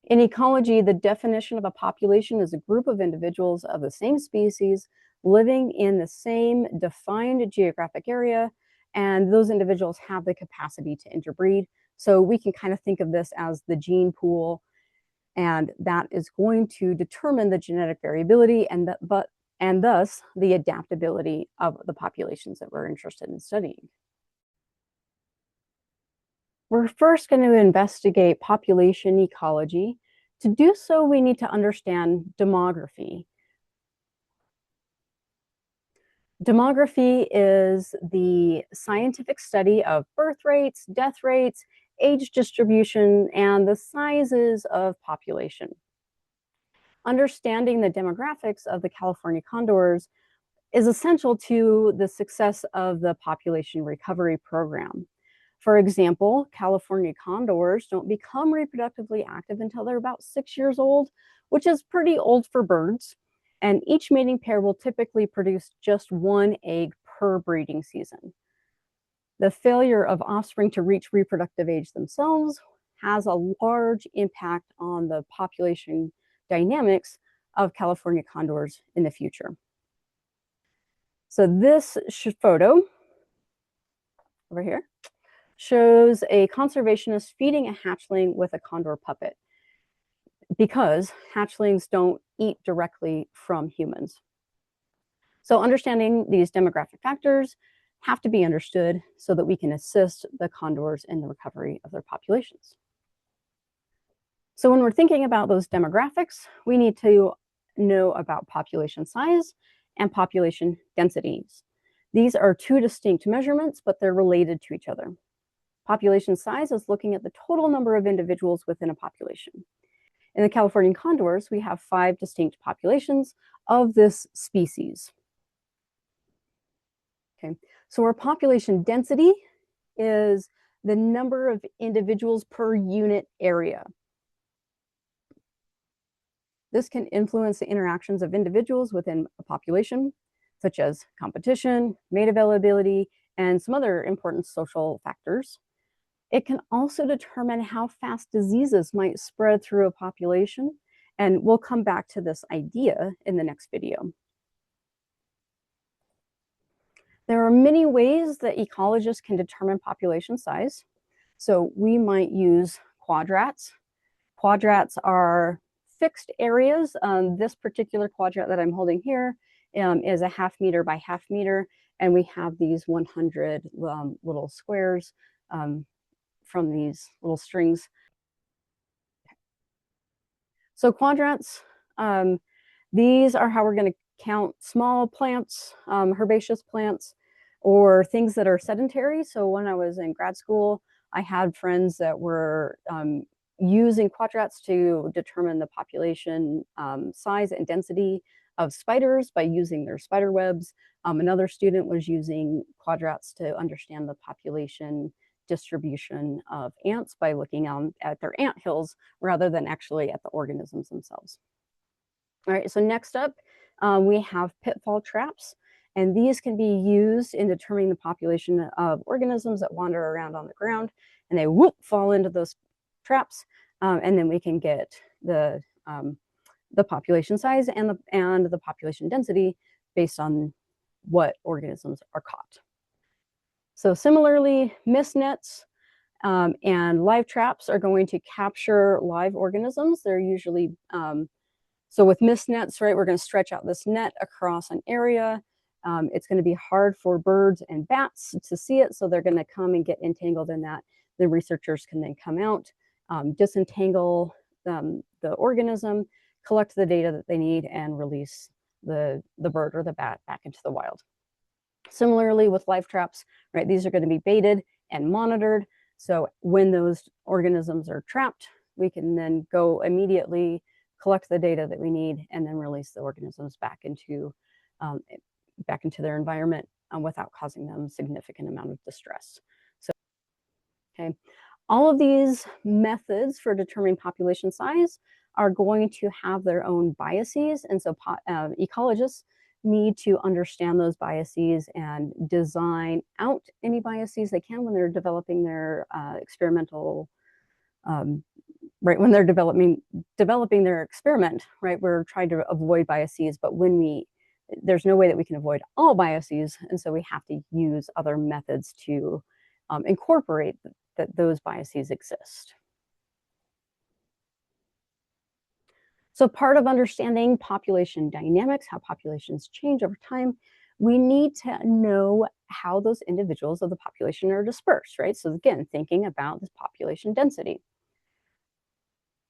In ecology, the definition of a population is a group of individuals of the same species living in the same defined geographic area, and those individuals have the capacity to interbreed. So we can kind of think of this as the gene pool, and that is going to determine the genetic variability and thus the adaptability of the populations that we're interested in studying. We're first going to investigate population ecology. To do so, we need to understand demography. Demography is the scientific study of birth rates, death rates, age distribution, and the sizes of population. Understanding the demographics of the California condors is essential to the success of the population recovery program. For example, California condors don't become reproductively active until they're about 6 years old, which is pretty old for birds. And each mating pair will typically produce just one egg per breeding season. The failure of offspring to reach reproductive age themselves has a large impact on the population dynamics of California condors in the future. So this photo over here shows a conservationist feeding a hatchling with a condor puppet, because hatchlings don't eat directly from humans. So understanding these demographic factors have to be understood so that we can assist the condors in the recovery of their populations. So when we're thinking about those demographics, we need to know about population size and population densities. These are two distinct measurements, but they're related to each other. Population size is looking at the total number of individuals within a population. In the Californian condors, we have 5 distinct populations of this species. Okay, so our population density is the number of individuals per unit area. This can influence the interactions of individuals within a population, such as competition, mate availability, and some other important social factors. It can also determine how fast diseases might spread through a population, and we'll come back to this idea in the next video. There are many ways that ecologists can determine population size. So we might use quadrats. Quadrats are fixed areas. This particular quadrat that I'm holding here is a 1/2 meter by 1/2 meter, and we have these 100 little squares from these little strings. So quadrats, these are how we're going to count small plants, herbaceous plants, or things that are sedentary. So when I was in grad school, I had friends that were using quadrats to determine the population size and density of spiders by using their spider webs. Another student was using quadrats to understand the population distribution of ants by looking at their ant hills rather than actually at the organisms themselves. All right, so next up, we have pitfall traps, and these can be used in determining the population of organisms that wander around on the ground, and they fall into those traps, and then we can get the population size and the population density based on what organisms are caught. So similarly, mist nets and live traps are going to capture live organisms. They're usually, so with mist nets, right, we're going to stretch out this net across an area. It's going to be hard for birds and bats to see it, so they're going to come and get entangled in that. The researchers can then come out, disentangle the organism, collect the data that they need, and release the bird or the bat back into the wild. Similarly with live traps, right, these are going to be baited and monitored. So when those organisms are trapped, we can then go immediately collect the data that we need and then release the organisms back into their environment without causing them significant amount of distress. So, okay, all of these methods for determining population size are going to have their own biases, and so ecologists need to understand those biases and design out any biases they can when they're developing their experimental right? When they're developing their experiment, right? We're trying to avoid biases, but there's no way that we can avoid all biases, and so we have to use other methods to incorporate that those biases exist. So part of understanding population dynamics, how populations change over time, we need to know how those individuals of the population are dispersed, right? So again, thinking about this population density.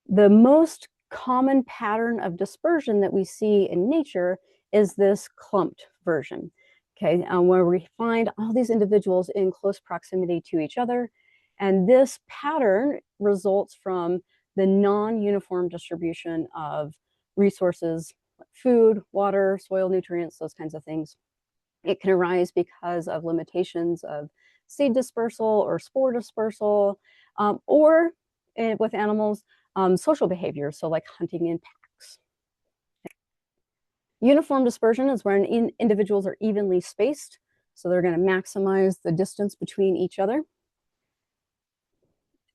The most common pattern of dispersion that we see in nature is this clumped version, okay, where we find all these individuals in close proximity to each other. And this pattern results from the non-uniform distribution of resources like food, water, soil nutrients, those kinds of things. It can arise because of limitations of seed dispersal or spore dispersal, or with animals, social behavior, so like hunting in packs. Uniform dispersion is when individuals are evenly spaced, so they're going to maximize the distance between each other.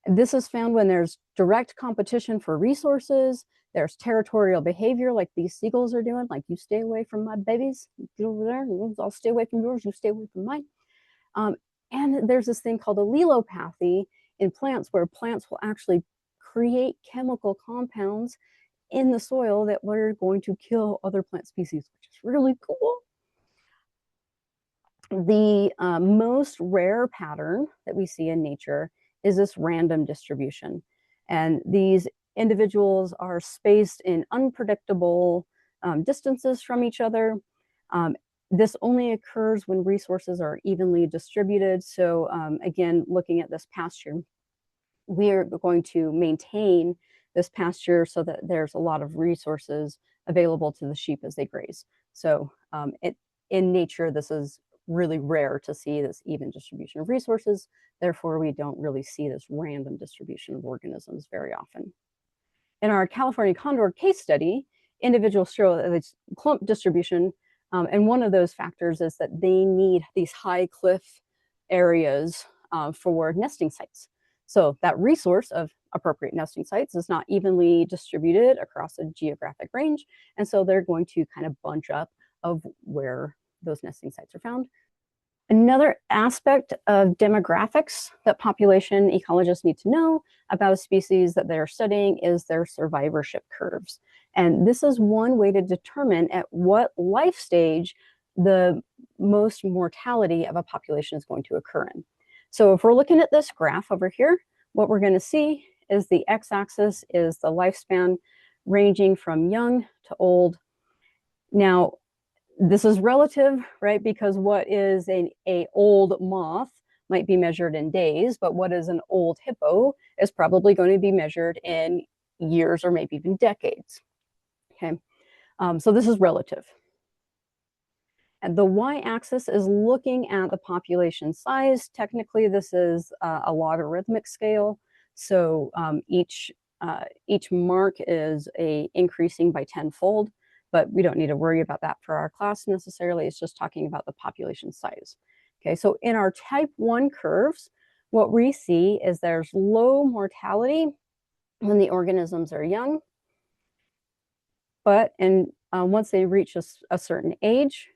This is found when there's direct competition for resources, there's territorial behavior like these seagulls are doing, like you stay away from my babies, get over there, I'll stay away from yours, you stay away from mine. And there's this thing called allelopathy in plants where plants will actually create chemical compounds in the soil that we're going to kill other plant species, which is really cool. The most rare pattern that we see in nature is this random distribution. And these individuals are spaced in unpredictable distances from each other. This only occurs when resources are evenly distributed. So again, looking at this pasture, we are going to maintain this pasture so that there's a lot of resources available to the sheep as they graze. So in nature, this is really rare to see this even distribution of resources. Therefore, we don't really see this random distribution of organisms very often. In our California condor case study, individuals show this clump distribution, and one of those factors is that they need these high cliff areas for nesting sites. So that resource of appropriate nesting sites is not evenly distributed across a geographic range, and so they're going to kind of bunch up of where those nesting sites are found. Another aspect of demographics that population ecologists need to know about a species that they're studying is their survivorship curves. And this is one way to determine at what life stage the most mortality of a population is going to occur in. So if we're looking at this graph over here, what we're going to see is the x-axis is the lifespan ranging from young to old. Now, this is relative, right? Because what is an old moth might be measured in days, but what is an old hippo is probably going to be measured in years or maybe even decades. Okay, so this is relative. And the y-axis is looking at the population size. Technically, this is a logarithmic scale. So each mark is increasing by tenfold, but we don't need to worry about that for our class necessarily. It's just talking about the population size. Okay, so in our type 1 curves, what we see is there's low mortality when the organisms are young, but once they reach a certain age,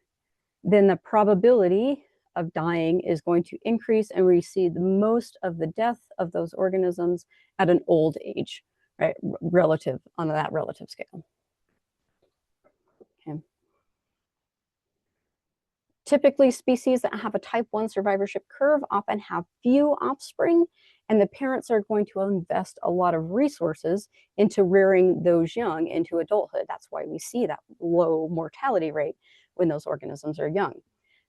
then the probability of dying is going to increase, and we see the most of the death of those organisms at an old age, right? Relative on that relative scale. Okay. Typically, species that have a type 1 survivorship curve often have few offspring, and the parents are going to invest a lot of resources into rearing those young into adulthood. That's why we see that low mortality rate when those organisms are young.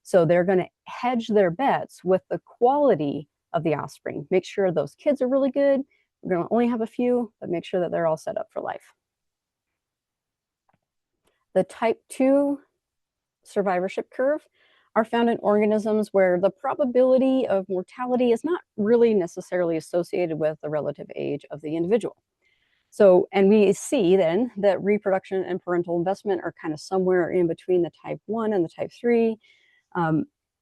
So they're going to hedge their bets with the quality of the offspring. Make sure those kids are really good. We're going to only have a few, but make sure that they're all set up for life. The type 2 survivorship curve are found in organisms where the probability of mortality is not really necessarily associated with the relative age of the individual. So, and we see then that reproduction and parental investment are kind of somewhere in between the type 1 and the type 3.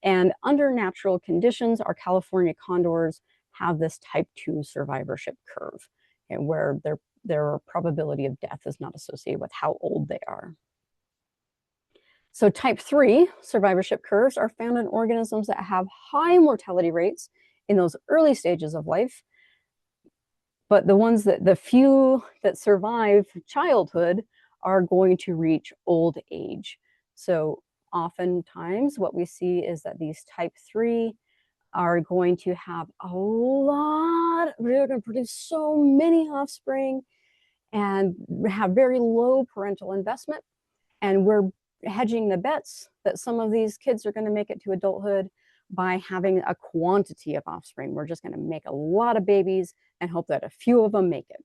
And under natural conditions, our California condors have this type 2 survivorship curve. and where their probability of death is not associated with how old they are. So type 3 survivorship curves are found in organisms that have high mortality rates in those early stages of life. But the few that survive childhood are going to reach old age. So oftentimes what we see is that these type 3 are going to have a lot, they're going to produce so many offspring and have very low parental investment. And we're hedging the bets that some of these kids are going to make it to adulthood by having a quantity of offspring. We're just going to make a lot of babies and hope that a few of them make it.